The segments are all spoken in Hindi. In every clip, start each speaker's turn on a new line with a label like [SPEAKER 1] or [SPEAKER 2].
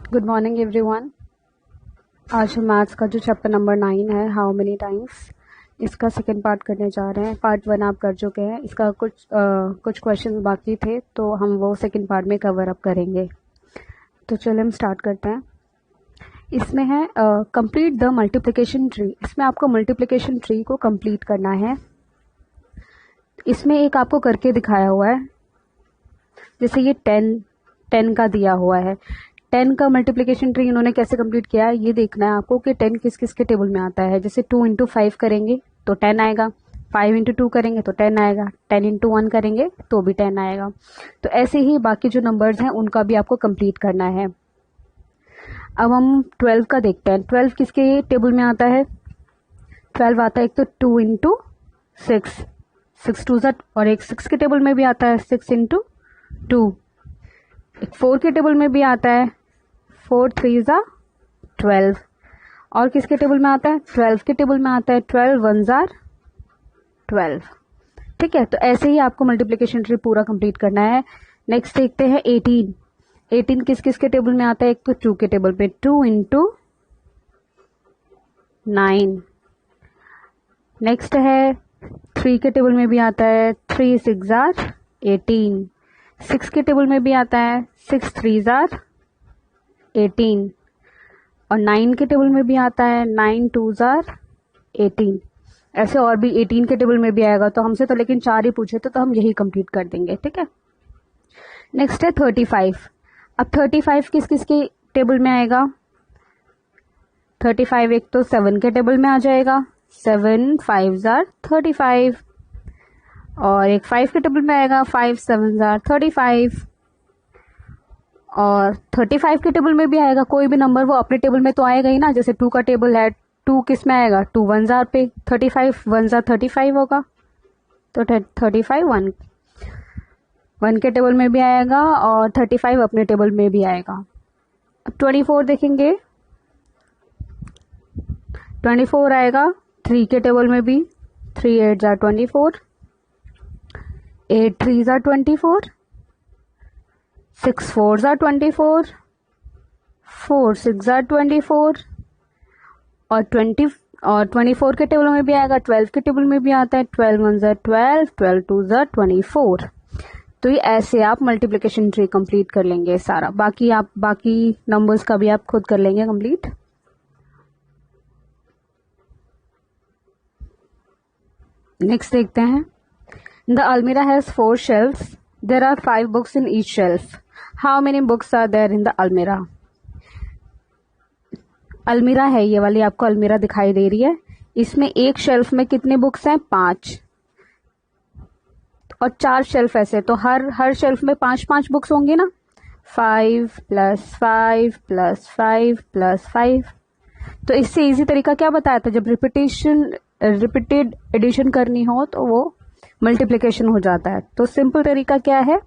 [SPEAKER 1] Good morning everyone. आज हम मैथ्स का जो चैप्टर नंबर 9 है, हाउ मेनी टाइम्स, इसका सेकंड पार्ट करने जा रहे हैं। पार्ट 1 आप कर चुके हैं, इसका कुछ क्वेश्चंस बाकी थे तो हम वो सेकंड पार्ट में कवर अप करेंगे। तो चलिए हम स्टार्ट करते हैं। इसमें है कंप्लीट द मल्टीप्लिकेशन ट्री। इसमें आपको मल्टीप्लिकेशन ट्री को कंप्लीट करना है। इसमें एक आपको करके दिखाया हुआ है, जैसे ये 10 का दिया हुआ है। 10 का मल्टीप्लिकेशन ट्री इन्होंने कैसे कंप्लीट किया है ये देखना है आपको कि 10 किस किस के टेबल में आता है। जैसे 2 इंटू 5 करेंगे तो 10 आएगा, 5 इंटू 2 करेंगे तो 10 आएगा, 10 इंटू 1 करेंगे तो भी 10 आएगा। तो ऐसे ही बाकी जो नंबर्स हैं उनका भी आपको कंप्लीट करना है। अब हम 12 का देखते हैं। 12 किसके टेबल में आता है? 12 आता है एक तो 2 इंटू 6, 6 टू ज़ा, और एक 6 के टेबल में भी आता है 6 इंटू 2। एक 4 के टेबल में भी आता है 4 3 ज़ा 12। और किसके टेबल में आता है? 12 के टेबल में आता है 12 1 ज़ा 12। ठीक है, तो ऐसे ही आपको मल्टीप्लिकेशन ट्री पूरा कंप्लीट करना है। नेक्स्ट देखते हैं 18। 18 किस किस के टेबल में आता है? एक तो 2 के टेबल पे 2 इंटू 9। नेक्स्ट है 3 के टेबल में भी आता है 3 6 ज़ा 18। 6 के टेबल में भी आता है 6 3 ज़ा 18। और 9 के टेबल में भी आता है 9 2 ज़ा 18। ऐसे और भी 18 के टेबल में भी आएगा। तो हमसे तो लेकिन 4 ही पूछे थे तो हम यही कंप्लीट कर देंगे। ठीक है, नेक्स्ट है 35। अब 35 किस किस के टेबल में आएगा? 35 एक तो 7 के टेबल में आ जाएगा, 7 5 ज़ा 35। और एक 5 के टेबल में आएगा, 5 7 ज़ा 35। और 35 के टेबल में भी आएगा कोई भी नंबर, वो अपने टेबल में तो आएगा ही ना। जैसे 2 का टेबल है, 2 किस में आएगा? 2 1 ज़ा पे 35, 1 ज़ा 35 होगा, तो 35 1 के टेबल में भी आएगा और 35 अपने टेबल में भी आएगा। अब 24 देखेंगे, 24 आएगा 3 के टेबल में भी, 3 8 ज़ा 24, 8 3 ज़ा 24, 6 4 ज़ा 24, 4 6 ज़ा 24। और 24 के टेबल में भी आएगा, 12 के टेबल में भी आता है, 12 1 ज़ा 12, 12 2 ज़ा 24। तो ये ऐसे आप मल्टीप्लिकेशन ट्री कंप्लीट कर लेंगे सारा। बाकी नंबर्स का भी आप खुद कर लेंगे कंप्लीट। नेक्स्ट देखते हैं। The almirah has 4 shelves, there are 5 books in each shelf, how many books are there in the almirah? अलमीरा है ये वाली, आपको अलमीरा दिखाई दे रही है। इसमें एक शेल्फ में कितने बुक्स हैं? 5, और 4 शेल्फ ऐसे, तो हर शेल्फ में 5 5 बुक्स होंगी ना। 5 + 5 + 5 + 5। तो इससे इजी तरीका क्या बताया था? जब रिपीटेड एडिशन करनी हो तो वो मल्टीप्लिकेशन हो जाता है। तो सिंपल तरीका क्या है,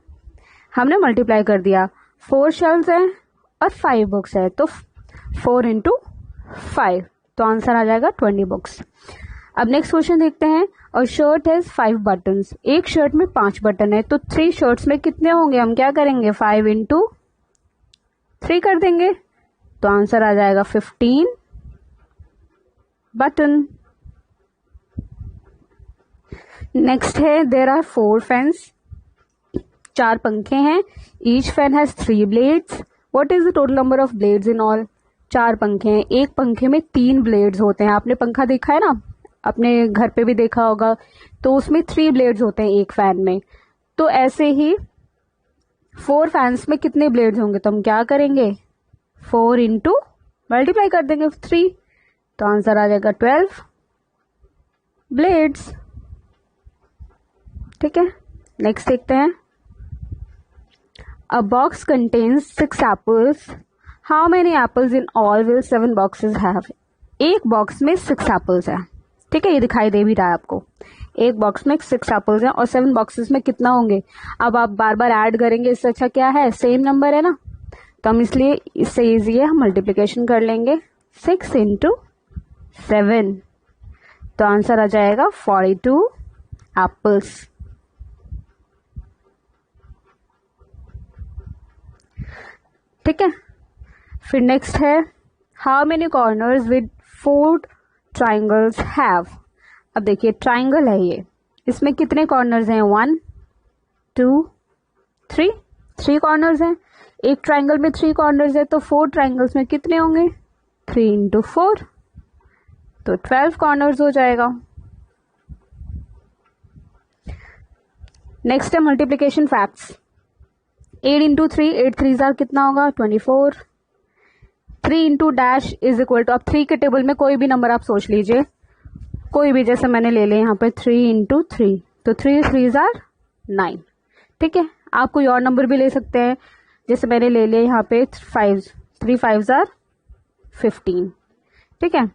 [SPEAKER 1] हमने मल्टीप्लाई कर दिया। 4 शेल्फ्स हैं और 5 बुक्स है, तो 4 इंटू 5, तो आंसर आ जाएगा 20 बुक्स। अब नेक्स्ट क्वेश्चन देखते हैं। और शर्ट हैज 5 बटन्स, एक शर्ट में 5 बटन है, तो 3 शर्ट्स में कितने होंगे? हम क्या करेंगे? 5 इंटू 3 कर देंगे, तो आंसर आ जाएगा 15 बटन। नेक्स्ट है देयर आर 4 फैंस, 4 पंखे हैं, each fan has 3 blades, what is the total number of blades in all? 4 पंखे हैं, एक पंखे में 3 ब्लेड्स होते हैं। आपने पंखा देखा है ना, अपने घर पे भी देखा होगा, तो उसमें 3 ब्लेड्स होते हैं एक फैन में। तो ऐसे ही 4 फैंस में कितने ब्लेड्स होंगे? तो हम क्या करेंगे? 4 इंटू मल्टीप्लाई कर देंगे 3, तो आंसर आ जाएगा 12 ब्लेड्स। ठीक है, नेक्स्ट देखते हैं। अ box contains 6 apples, how many apples in all will 7 boxes have? एक बॉक्स में 6 एप्पल्स है। ठीक है, ये दिखाई दे भी रहा है आपको। एक बॉक्स में 6 एप्पल्स हैं और 7 बॉक्सेस में कितना होंगे? अब आप बार बार ऐड करेंगे, इससे अच्छा क्या है, सेम नंबर है ना, तो हम इसलिए इससे इजी है, हम मल्टीप्लिकेशन कर लेंगे। 6 इंटू 7, तो आंसर आ जाएगा 42 एप्पल्स। ठीक है, फिर नेक्स्ट है how many corners with 4 triangles have. अब देखिए ट्राइंगल है ये, इसमें कितने कॉर्नर्स हैं? 1 2 3, 3 कॉर्नर्स हैं। एक ट्राइंगल में 3 कॉर्नर्स है तो 4 ट्राइंगल्स में कितने होंगे? 3 इंटू 4, तो 12 कॉर्नर्स हो जाएगा। नेक्स्ट है मल्टीप्लीकेशन फैक्ट्स। 8 इंटू 3, 8 3 कितना होगा? 24। 3 into dash is equal to, अब 3 के टेबल में कोई भी नंबर आप सोच लीजिए, कोई भी, जैसे मैंने ले लिया यहाँ पे 3 इंटू 3, तो 3 3 9। ठीक है, आप कोई और नंबर भी ले सकते हैं, जैसे मैंने ले लिया यहाँ पे 5, 3 5 15। ठीक है,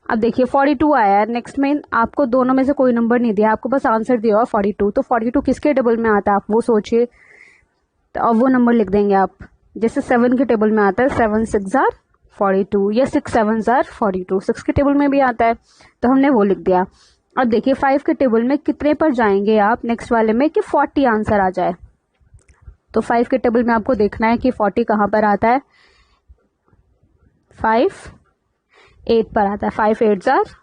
[SPEAKER 1] अब देखिए 42 आया है। नेक्स्ट में आपको दोनों में से कोई नंबर नहीं दिया, आपको बस आंसर दिया हुआ 42, तो 42 किसके टेबल में आता है आप वो सोचिए, तो अब वो नंबर लिख देंगे आप। जैसे 7 के टेबल में आता है 7 6 42, या 6 7 42, 6 के टेबल में भी आता है, तो हमने वो लिख दिया। अब देखिए 5 के टेबल में कितने पर जाएंगे आप नेक्स्ट वाले में कि 40 आंसर आ जाए, तो 5 के टेबल में आपको देखना है कि 40 कहाँ पर आता है। 5 8 पर आता है, 5 8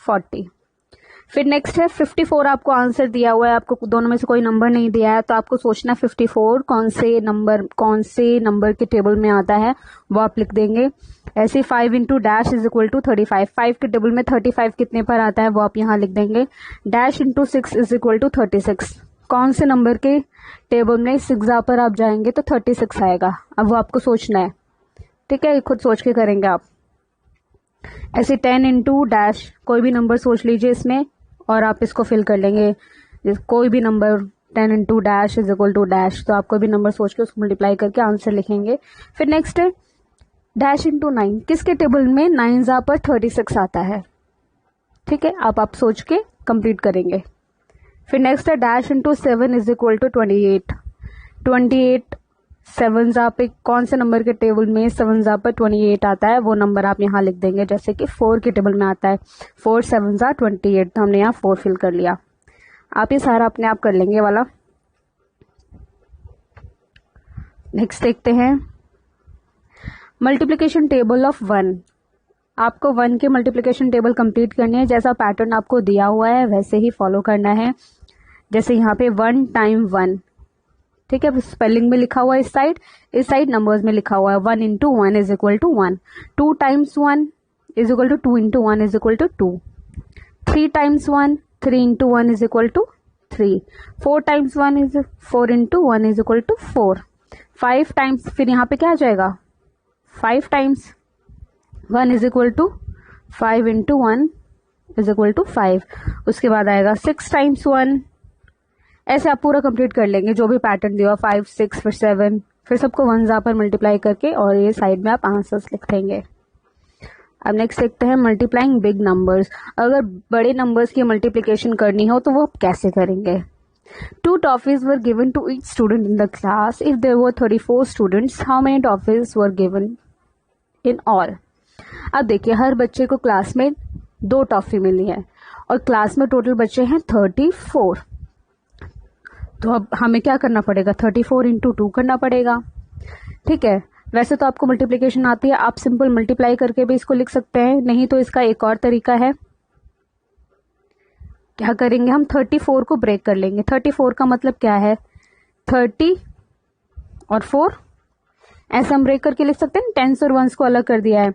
[SPEAKER 1] 40। फिर नेक्स्ट है 54, आपको आंसर दिया हुआ है, आपको दोनों में से कोई नंबर नहीं दिया है, तो आपको सोचना 54 कौन से नंबर के टेबल में आता है वो आप लिख देंगे। ऐसे 5 into dash is equal to 35, 5 के टेबल में 35 कितने पर आता है वो आप यहाँ लिख देंगे। Dash into 6 is equal to 36, कौन से नंबर के टेबल में 6 पर आप जाएंगे तो 36 आएगा, अब वो आपको सोचना है। ठीक है, खुद सोच के करेंगे आप। ऐसे 10 इंटू डैश, कोई भी नंबर सोच लीजिए इसमें और आप इसको फिल कर लेंगे, कोई भी number 10 into dash is equal to dash, तो आप कोई भी नंबर सोच के उसको मल्टीप्लाई करके आंसर लिखेंगे। फिर नेक्स्ट है डैश इंटू 9, किसके टेबल में 9 पर 36 आता है। ठीक है, आप सोच के कंप्लीट करेंगे। फिर नेक्स्ट है dash into 7 is equal to 28, 28 7 पे कौन से नंबर के टेबल में 7 पर 28 आता है वो नंबर आप यहाँ लिख देंगे, जैसे कि 4 के टेबल में आता है 4 7 28, तो हमने यहाँ 4 फिल कर लिया। आप ये सारा अपने आप कर लेंगे वाला। नेक्स्ट देखते हैं मल्टीप्लिकेशन टेबल ऑफ 1। आपको 1 के मल्टीप्लिकेशन टेबल कंप्लीट करनी है, जैसा पैटर्न आपको दिया हुआ है वैसे ही फॉलो करना है। जैसे यहाँ पे 1 टाइम 1, ठीक है, स्पेलिंग में लिखा हुआ है इस साइड नंबर्स में लिखा हुआ है 1 into 1 is equal to 1, 2 times 1 is equal to 2 into 1 is equal to 2, 3 times 1 3 into 1 is equal to 3, 4 times 1 is 4 into 1 is equal to 4, 5 times, फिर यहाँ पे क्या आ जाएगा 5 times 1 is equal to 5 into 1 is equal to 5, उसके बाद आएगा 6 टाइम्स 1, ऐसे आप पूरा कंप्लीट कर लेंगे जो भी पैटर्न दिया 5 6 फिर 7, फिर सबको 1 पर मल्टीप्लाई करके और ये साइड में आप आंसर्स लिख देंगे। अब नेक्स्ट देखते हैं मल्टीप्लाइंग बिग नंबर्स। अगर बड़े नंबर्स की मल्टीप्लिकेशन करनी हो तो वो आप कैसे करेंगे। 2 toffees were given to each student in the class, if there were 34 students how many toffees were given in all. अब देखिए हर बच्चे को क्लास में 2 टॉफी मिली है और क्लास में टोटल बच्चे हैं 34, तो अब हमें क्या करना पड़ेगा 34 इंटू 2 करना पड़ेगा। ठीक है, वैसे तो आपको मल्टीप्लिकेशन आती है, आप सिंपल मल्टीप्लाई करके भी इसको लिख सकते हैं, नहीं तो इसका एक और तरीका है, क्या करेंगे हम 34 को ब्रेक कर लेंगे। 34 का मतलब क्या है 30 और 4, ऐसे हम ब्रेक करके लिख सकते हैं। 10s और 1s को अलग कर दिया है,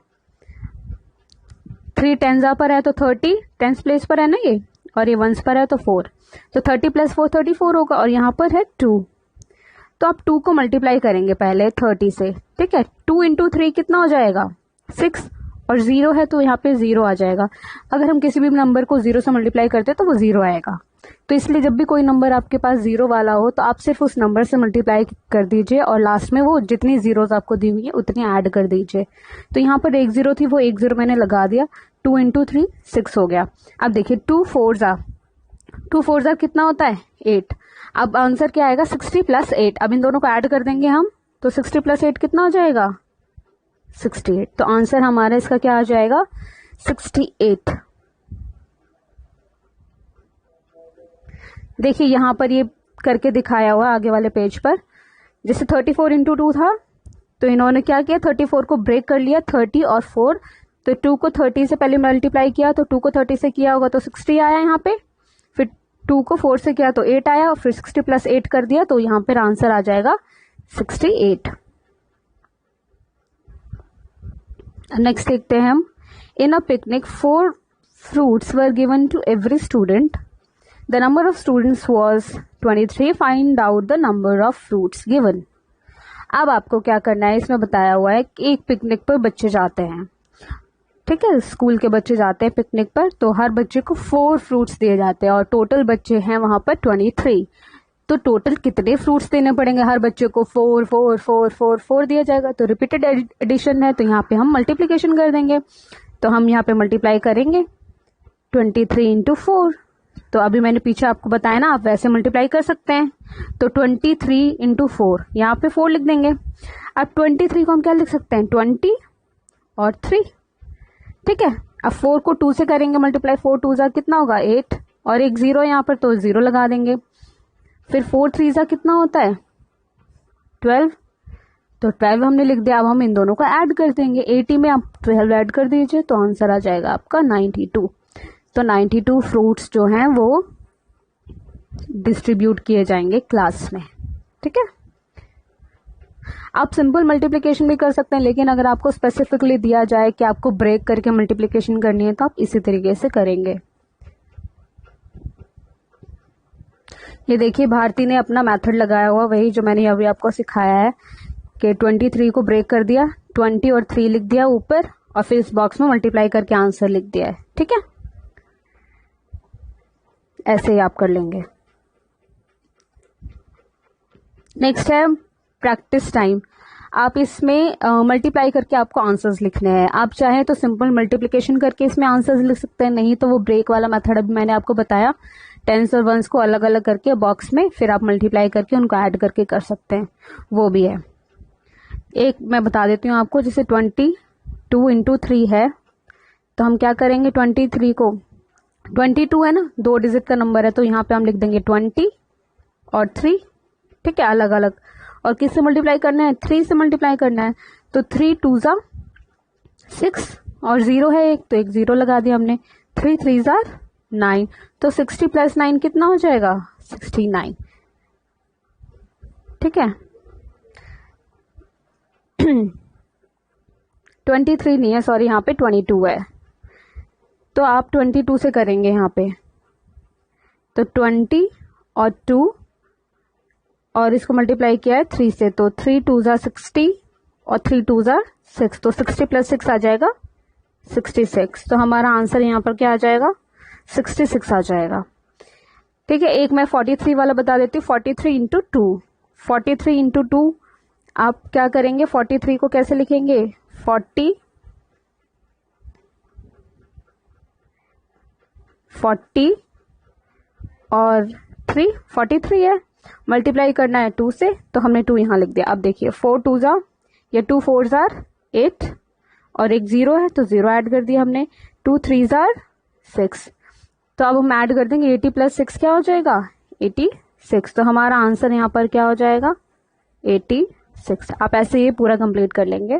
[SPEAKER 1] 3 10s पर है तो 30 10s प्लेस पर है ना ये, और ये 1s पर है तो 4, तो 30 प्लस 4 34 होगा, और यहाँ पर है 2, तो आप 2 को मल्टीप्लाई करेंगे पहले 30 से। ठीक है, 2 इंटू 3 कितना हो जाएगा 6, और 0 है तो यहाँ पे 0 आ जाएगा। अगर हम किसी भी नंबर को 0 से मल्टीप्लाई करते हैं तो वो 0 आएगा, तो इसलिए जब भी कोई नंबर आपके पास 0 वाला हो तो आप सिर्फ उस नंबर से मल्टीप्लाई कर दीजिए और लास्ट में वो जितनी जीरोस आपको दी हुई है उतनी ऐड कर दीजिए। तो यहाँ पर 1 0 थी, वो 1 0 मैंने लगा दिया, 2 इंटू 3 6 हो गया। अब देखिए 2 4 कितना होता है 8। अब आंसर क्या आएगा 60 प्लस 8, अब इन दोनों को ऐड कर देंगे हम, तो 60 प्लस 8 कितना हो जाएगा 68, तो आंसर हमारा इसका क्या आ जाएगा 68। देखिए यहाँ पर ये करके दिखाया हुआ आगे वाले पेज पर, जैसे 34 इंटू 2 था तो इन्होंने क्या किया, 34 को ब्रेक कर लिया, 30 और 4, तो 2 को 30 से पहले मल्टीप्लाई किया, तो 2 को 30 से किया होगा तो 60 आया यहाँ पे, फिर 2 को 4 से किया तो 8 आया, और फिर 60 प्लस 8 कर दिया, तो यहाँ पर आंसर आ जाएगा 68। नेक्स्ट देखते हैं हम, इन अ picnic 4 fruits were given to every student. The number of students was 23. Find out the number of fruits given. अब आपको क्या करना है, इसमें बताया हुआ है कि एक पिकनिक पर बच्चे जाते हैं, ठीक है, स्कूल के बच्चे जाते हैं पिकनिक पर, तो हर बच्चे को 4 फ्रूट्स दिए जाते हैं और टोटल बच्चे हैं वहां पर 23। तो टोटल कितने फ्रूट्स देने पड़ेंगे हर बच्चे को, 4 4 4 4 4 दिया जाएगा। तो रिपीटेड एडिशन है, तो यहाँ पे हम मल्टीप्लीकेशन कर देंगे, तो हम यहाँ पे मल्टीप्लाई करेंगे 23 इंटू 4। तो अभी मैंने पीछे आपको बताया ना, आप वैसे मल्टीप्लाई कर सकते हैं। तो 23 इंटू 4, यहाँ पे 4 लिख देंगे। अब 23 को हम क्या लिख सकते हैं, 20 और 3, ठीक है। अब 4 को 2 से करेंगे मल्टीप्लाई, 4 2 जा कितना होगा 8, और एक 0 यहाँ पर, तो 0 लगा देंगे। फिर 4 3 जा कितना होता है 12, तो 12 हमने लिख दिया। अब हम इन दोनों को ऐड कर देंगे, 80 में आप 12 ऐड कर दीजिए, तो आंसर आ जाएगा आपका 92। तो 92 फ्रूट्स जो हैं वो डिस्ट्रीब्यूट किए जाएंगे क्लास में, ठीक है। आप सिंपल मल्टीप्लिकेशन भी कर सकते हैं, लेकिन अगर आपको स्पेसिफिकली दिया जाए कि आपको ब्रेक करके मल्टीप्लिकेशन करनी है, तो आप इसी तरीके से करेंगे। ये देखिए, भारती ने अपना मेथड लगाया हुआ, वही जो मैंने अभी आपको सिखाया है कि 23 को ब्रेक कर दिया, 20 और 3 लिख दिया ऊपर, और फिर इस बॉक्स में मल्टीप्लाई करके आंसर लिख दिया है, ठीक है। ऐसे ही आप कर लेंगे। नेक्स्ट है प्रैक्टिस टाइम। आप इसमें मल्टीप्लाई करके आपको आंसर्स लिखने हैं। आप चाहें तो सिंपल मल्टीप्लिकेशन करके इसमें आंसर्स लिख सकते हैं, नहीं तो वो ब्रेक वाला मेथड अभी मैंने आपको बताया, टेंस और वंस को अलग अलग करके बॉक्स में फिर आप मल्टीप्लाई करके उनको ऐड करके कर सकते हैं, वो भी है। एक मैं बता देती हूँ आपको, जैसे 22 इंटू 3 है, तो हम क्या करेंगे, 23 को, 22 है ना, 2 डिजिट का नंबर है, तो यहाँ पे हम लिख देंगे 20 और 3, ठीक है, अलग अलग। और किससे मल्टीप्लाई करना है, 3 से मल्टीप्लाई करना है, तो 3 2 जा 6 और 0 है एक, तो एक 0 लगा दिया हमने, 3 3 जा 9, तो 60 प्लस 9 कितना हो जाएगा 69, ठीक है। 23 नहीं है, सॉरी, यहाँ पे 22 है, तो आप 22 से करेंगे यहाँ पे, तो 20 और 2 और इसको मल्टीप्लाई किया है 3 से, तो 3 2 जा 60 और 3 2 जा 6, तो 60 प्लस 6 आ जाएगा 66। तो हमारा आंसर यहाँ पर क्या आ जाएगा 66 आ जाएगा, ठीक है। एक मैं 43 वाला बता देती हूँ, 43 इंटू 2, 43 इंटू 2 आप क्या करेंगे, 43 को कैसे लिखेंगे, 40 और 3, 43 है, मल्टीप्लाई करना है 2 से, तो हमने 2 यहाँ लिख दिया। अब देखिए 4 2 जा, या 2 4 जार 8, और एक 0 है, तो 0 ऐड कर दिया हमने, 2 3 जार 6, तो अब हम ऐड कर देंगे 80 प्लस 6 क्या हो जाएगा 86, तो हमारा आंसर यहाँ पर क्या हो जाएगा 86। आप ऐसे ये पूरा कंप्लीट कर लेंगे।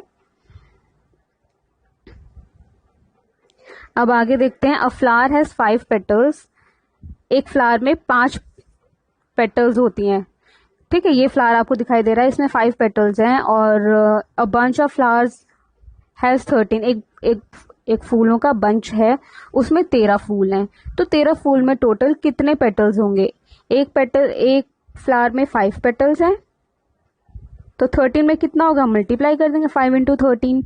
[SPEAKER 1] अब आगे देखते हैं, अ फ्लावर हैज 5 पेटल्स। एक फ्लावर में 5 पेटल्स होती हैं, ठीक है। ये फ्लावर आपको दिखाई दे रहा है, इसमें 5 पेटल्स हैं, और a bunch of flowers has 13। एक फूलों का बंच है, उसमें 13 फूल हैं, तो 13 फूल में टोटल कितने पेटल्स होंगे। एक फ्लावर में 5 पेटल्स हैं, तो 13 में कितना होगा, मल्टीप्लाई कर देंगे 5 इंटू 13,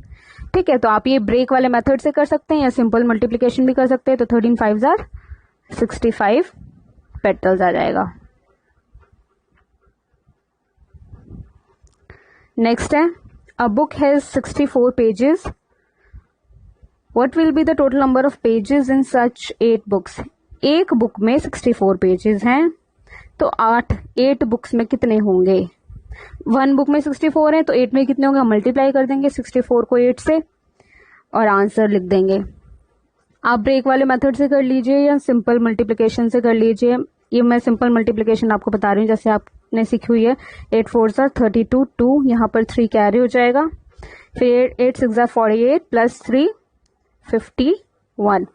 [SPEAKER 1] ठीक है। तो आप ये ब्रेक वाले मेथड से कर सकते हैं या सिंपल मल्टीप्लिकेशन भी कर सकते हैं, तो 13 5 जार 65 पेटल्स आ जाएगा। नेक्स्ट है, a book has 64 pages, what will be the total number of pages in such 8 books. एक बुक में 64 पेजेस हैं, तो 8 बुक्स में कितने होंगे। 1 बुक में 64 है, तो 8 में कितने होंगे, मल्टीप्लाई कर देंगे 64 को 8 से और आंसर लिख देंगे। आप ब्रेक वाले मेथड से कर लीजिए या सिंपल मल्टीप्लिकेशन से कर लीजिए। ये मैं सिंपल मल्टीप्लिकेशन आपको बता रही हूँ, जैसे आप आपने सीखी हुई है। 8 4 32, 2 यहाँ पर 3 कैरी हो जाएगा, फिर 8 6 48 प्लस 3 51,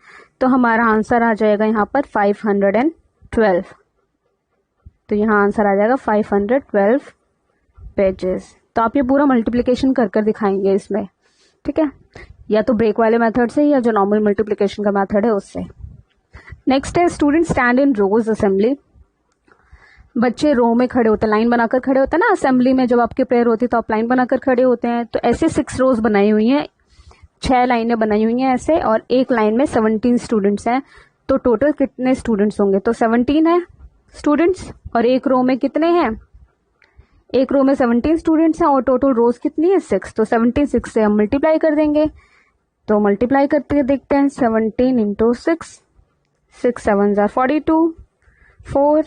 [SPEAKER 1] तो हमारा आंसर आ जाएगा यहाँ पर 512। तो यहाँ आंसर आ जाएगा 512 पेजेस। तो आप ये पूरा मल्टीप्लिकेशन कर कर दिखाएंगे इसमें, ठीक है, या तो ब्रेक वाले मेथड से या जो नॉर्मल मल्टीप्लिकेशन का मेथड है उससे। नेक्स्ट है student stand in rows assembly. बच्चे रो में खड़े होते हैं, लाइन बनाकर खड़े होते हैं ना, असेंबली में जब आपकी प्रेयर होती है तो आप लाइन बनाकर खड़े होते हैं। तो ऐसे 6 रोज बनाई हुई हैं, 6 लाइनें बनाई हुई हैं ऐसे, और एक लाइन में 17 स्टूडेंट्स हैं। तो टोटल कितने स्टूडेंट्स होंगे? तो 17 है स्टूडेंट्स, और एक रो में कितने हैं? एक रो में 17 स्टूडेंट्स हैं, और टोटल रोज कितनी है? 6। तो 17 6 से हम मल्टीप्लाई कर देंगे। तो मल्टीप्लाई करते देखते हैं, 17 इंटू 6, 6 7 42, 4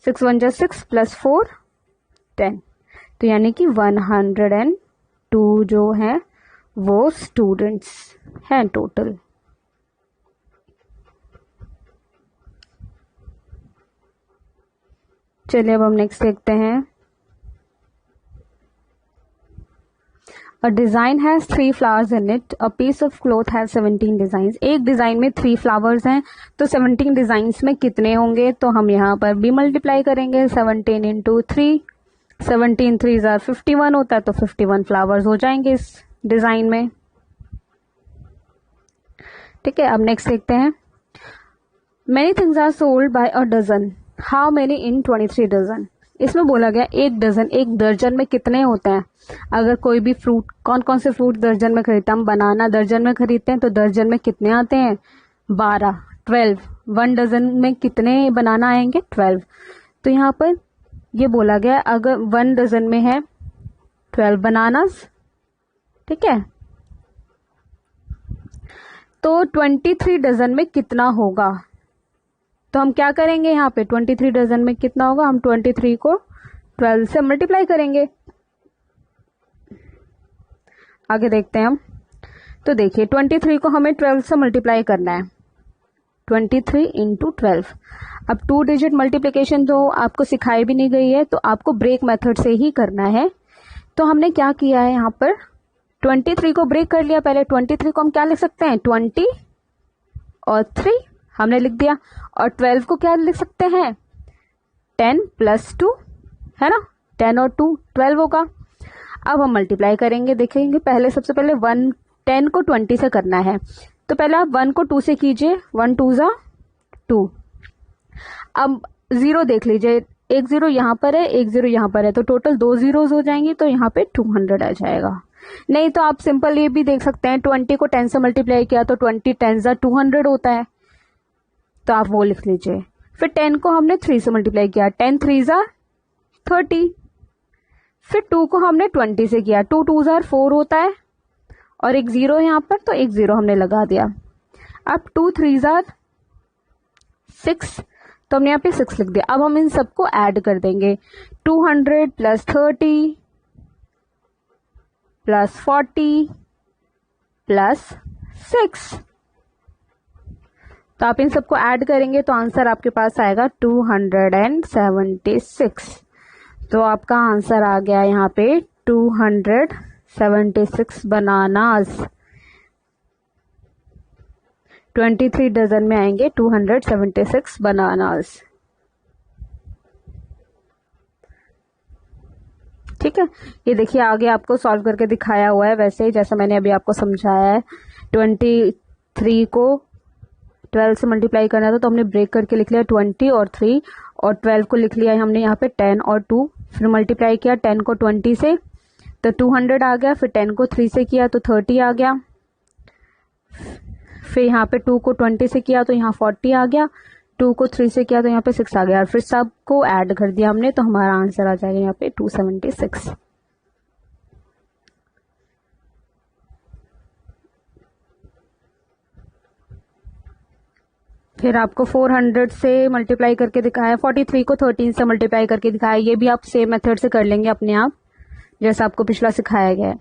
[SPEAKER 1] 6 1 6 प्लस 4 10, तो यानी कि 102 जो है वो स्टूडेंट्स हैं टोटल। चलिए अब हम नेक्स्ट देखते हैं। A design has 3 flowers in it. A piece of cloth has 17 designs. एक डिजाइन में 3 फ्लावर्स हैं, तो 17 डिजाइन्स में कितने होंगे? तो हम यहाँ पर भी मल्टीप्लाई करेंगे, 17 इंटू 3, 17 3 51 होता है, तो 51 फ्लावर्स हो जाएंगे इस डिजाइन में, ठीक है। अब नेक्स्ट देखते हैं। Many things are sold by a dozen. How many in 23 dozen? इसमें बोला गया एक डजन, एक दर्जन में कितने होते हैं? अगर कोई भी फ्रूट, कौन कौन से फ्रूट दर्जन में खरीदते हैं? हम बनाना दर्जन में खरीदते हैं, तो दर्जन में कितने आते हैं? 12, 12। 1 डजन में कितने बनाना आएंगे? 12। तो यहाँ पर ये बोला गया अगर 1 डजन में है 12 बनानास, ठीक है, तो 23 डजन में कितना होगा? तो हम क्या करेंगे यहाँ पे? 23 डजन में कितना होगा? हम 23 को 12 से मल्टीप्लाई करेंगे। आगे देखते हैं हम। तो देखिए 23 को हमें 12 से मल्टीप्लाई करना है, 23 इंटू 12। अब 2 डिजिट मल्टीप्लीकेशन जो आपको सिखाई भी नहीं गई है, तो आपको ब्रेक मेथड से ही करना है। तो हमने क्या किया है यहाँ पर, 23 को ब्रेक कर लिया। पहले 23 को हम क्या लिख सकते हैं? 20 और 3 हमने लिख दिया, और 12 को क्या लिख सकते हैं? 10 प्लस 2, है ना, 10 और 2 12 होगा। अब हम मल्टीप्लाई करेंगे, देखेंगे पहले सबसे पहले 10 को 20 से करना है, तो पहले आप 1 को 2 से कीजिए, 1 2 2। अब 0 देख लीजिए, एक 0 यहाँ पर है, एक 0 यहाँ पर है, तो टोटल 2 जीरोस हो जाएंगी, तो यहाँ पे 200 आ जाएगा। नहीं तो आप सिंपल ये भी देख सकते हैं, 20 को 10 से मल्टीप्लाई किया तो 20 10 200 होता है, तो आप वो लिख लीजिए। फिर 10 को हमने 3 से मल्टीप्लाई किया, 10 3 30। फिर 2 को हमने 20 से किया, 2 2 4 होता है, और एक 0 यहाँ पर, तो एक 0 हमने लगा दिया। अब 2 3 6, तो हमने यहाँ पे 6 लिख दिया। अब हम इन सबको ऐड कर देंगे, 200 प्लस 30 प्लस 40 प्लस 6, तो आप इन सबको ऐड करेंगे तो आंसर आपके पास आएगा 276। तो आपका आंसर आ गया यहाँ पे 276 बनानास। 23 डजन में आएंगे 276 बनानास, ठीक है। ये देखिए आगे आपको सॉल्व करके दिखाया हुआ है वैसे ही जैसा मैंने अभी आपको समझाया है। 23 को 12 से मल्टीप्लाई करना था, तो हमने ब्रेक करके लिख लिया 20 और 3, और 12 को लिख लिया हमने यहाँ पे 10 और 2, फिर मल्टीप्लाई किया 10 को 20 से तो 200 आ गया, फिर 10 को 3 से किया तो 30 आ गया, फिर यहाँ पे 2 को 20 से किया तो यहाँ 40 आ गया, 2 को 3 से किया तो यहाँ पे 6 आ गया, और फिर सबको ऐड कर दिया हमने, तो हमारा आंसर आ जाएगा यहाँ पे 276। फिर आपको 400 से मल्टीप्लाई करके दिखाया, 43 को 13 से मल्टीप्लाई करके दिखाया। ये भी आप सेम मेथड से कर लेंगे अपने आप, जैसा आपको पिछला सिखाया गया है।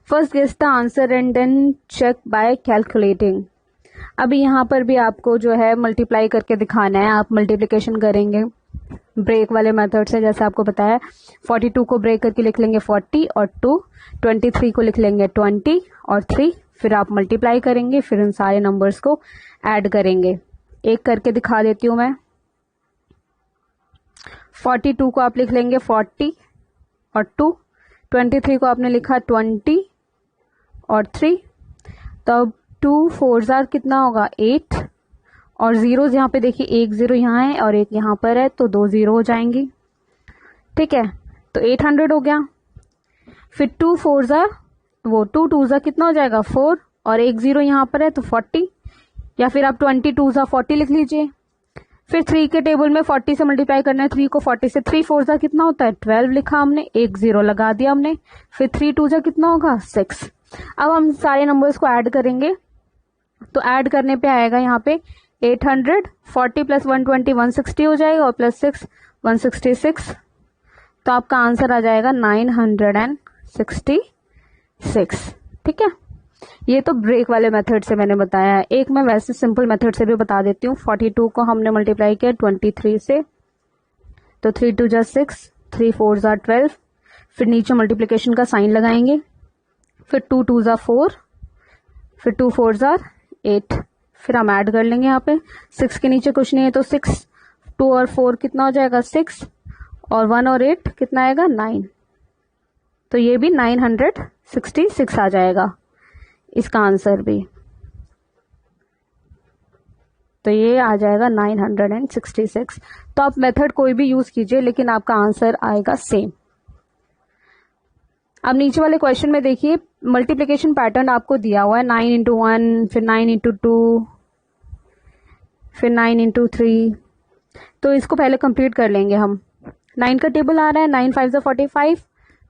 [SPEAKER 1] First guess the answer and then check by calculating. अभी यहाँ पर भी आपको जो है मल्टीप्लाई करके दिखाना है, आप मल्टीप्लिकेशन करेंगे ब्रेक वाले मेथड से, जैसे आपको बताया 42 को ब्रेक करके लिख लेंगे 40 और 2, 23 को लिख लेंगे 20 और 3, फिर आप मल्टीप्लाई करेंगे, फिर इन सारे नंबर्स को ऐड करेंगे। एक करके दिखा देती हूँ मैं। 42 को आप लिख लेंगे 40 और 2, 23 को आपने लिखा 20 और 3, तब 2 4 कितना होगा 8, और जीरोज यहाँ पे देखिए, एक जीरो यहाँ है और एक यहाँ पर है, तो 2 जीरो हो जाएंगी। ठीक है, तो 800 हो गया। फिर 2 4 वो 2 2 कितना हो जाएगा 4, और एक जीरो यहाँ पर है तो 40, या फिर आप 22 40 लिख लीजिए। फिर 3 के टेबल में 40 से मल्टीप्लाई करना है 3 को 40 से, 3 4 कितना होता है 12 लिखा हमने, एक जीरो लगा दिया हमने। फिर 3 2 कितना होगा 6। अब हम सारे नंबर्स को ऐड करेंगे, तो ऐड करने पे आएगा यहाँ पे 800, 40 प्लस 120 160 हो जाएगा, और प्लस 6 166, तो आपका आंसर आ जाएगा 966। ठीक है, ये तो ब्रेक वाले मेथड से मैंने बताया है। एक मैं वैसे सिंपल मेथड से भी बता देती हूँ। 42 को हमने मल्टीप्लाई किया 23 से, तो 3 2 6, 3 4 12, फिर नीचे मल्टीप्लिकेशन का साइन लगाएंगे, फिर 2 2 4, फिर 2 4 8, फिर हम ऐड कर लेंगे। यहाँ पे 6 के नीचे कुछ नहीं है तो 6, 2 और 4 कितना हो जाएगा 6, और 1 और 8 कितना आएगा 9, तो ये भी 966 आ जाएगा इसका आंसर भी। तो ये आ जाएगा 966। तो आप मेथड कोई भी यूज कीजिए, लेकिन आपका आंसर आएगा सेम। अब नीचे वाले क्वेश्चन में देखिए, मल्टीप्लिकेशन पैटर्न आपको दिया हुआ है 9 इंटू 1, फिर 9 इंटू 2, फिर 9 इंटू 3। तो इसको पहले कंप्लीट कर लेंगे हम। 9 का टेबल आ रहा है, 9 5 45,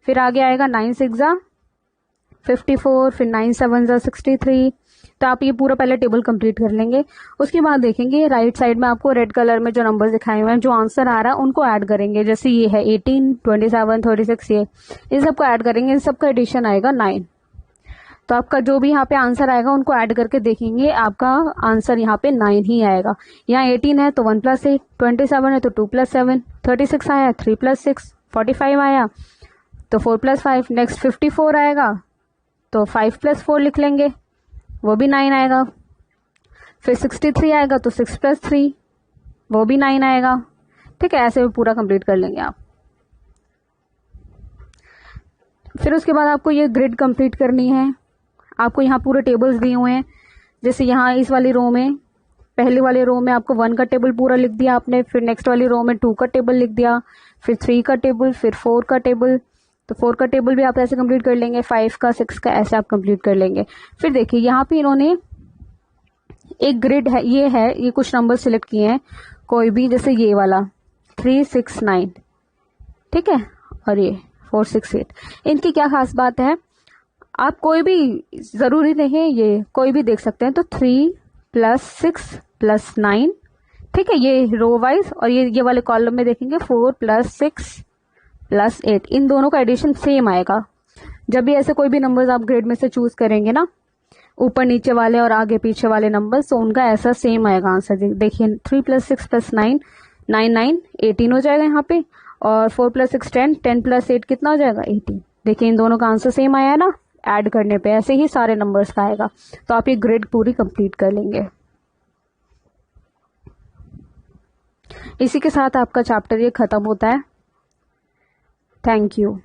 [SPEAKER 1] फिर आगे आएगा 9 6 54, फिर 9 7 63। तो आप ये पूरा पहले टेबल कंप्लीट कर लेंगे। उसके बाद देखेंगे राइट साइड में आपको रेड कलर में जो नंबर्स दिखाए हुए हैं, जो आंसर आ रहा है उनको ऐड करेंगे। जैसे ये है 18, 27, 36, ये इन सबको ऐड करेंगे, इन सबका एडिशन आएगा 9। तो आपका जो भी यहाँ पे आंसर आएगा उनको ऐड करके देखेंगे, आपका आंसर यहाँ पे 9 ही आएगा। यहाँ 18 है तो 1 + 8, 27 है तो 2 + 7, 36 आया 3 + 6, 45 आया तो 4 + 5, नेक्स्ट 54 आएगा तो 5 + 4 लिख लेंगे, वो भी 9 आएगा। फिर 63 आएगा तो 6 + 3, वो भी 9 आएगा। ठीक है, ऐसे पूरा कंप्लीट कर लेंगे आप। फिर उसके बाद आपको ये ग्रिड कंप्लीट करनी है। आपको यहाँ पूरे टेबल्स दिए हुए हैं। जैसे यहाँ इस वाली रो में, पहले वाले रो में आपको 1 का टेबल पूरा लिख दिया आपने, फिर नेक्स्ट वाली रो में 2 का टेबल लिख दिया, फिर 3 का टेबल, फिर 4 का टेबल। तो 4 का टेबल भी आप ऐसे कंप्लीट कर लेंगे, 5 का 6 का ऐसे आप कंप्लीट कर लेंगे। फिर देखिए यहाँ पे इन्होंने एक ग्रिड है, ये कुछ नंबर सिलेक्ट किए हैं कोई भी, जैसे ये वाला 3 6 9, ठीक है, और ये 4 6 8। इनकी क्या खास बात है, आप कोई भी, जरूरी नहीं है ये कोई भी देख सकते हैं। तो 3 + 6 + 9, ठीक है, ये रो वाइज, और ये वाले कॉलम में देखेंगे 4 + 6 + 8, इन दोनों का एडिशन सेम आएगा। जब भी ऐसे कोई भी नंबर्स आप ग्रेड में से चूज करेंगे ना, ऊपर नीचे वाले और आगे पीछे वाले नंबर्स, तो उनका ऐसा सेम आएगा आंसर। देखिए 3 + 6 + 9 9 9 18 हो जाएगा यहाँ पे, और 4 + 6 10 10 + 8 कितना हो जाएगा 18। देखिए इन दोनों का आंसर सेम आया है ना, ऐड करने पे ऐसे ही सारे नंबर्स का आएगा। तो आप ये ग्रिड पूरी कंप्लीट कर लेंगे। इसी के साथ आपका चैप्टर ये खत्म होता है। Thank you.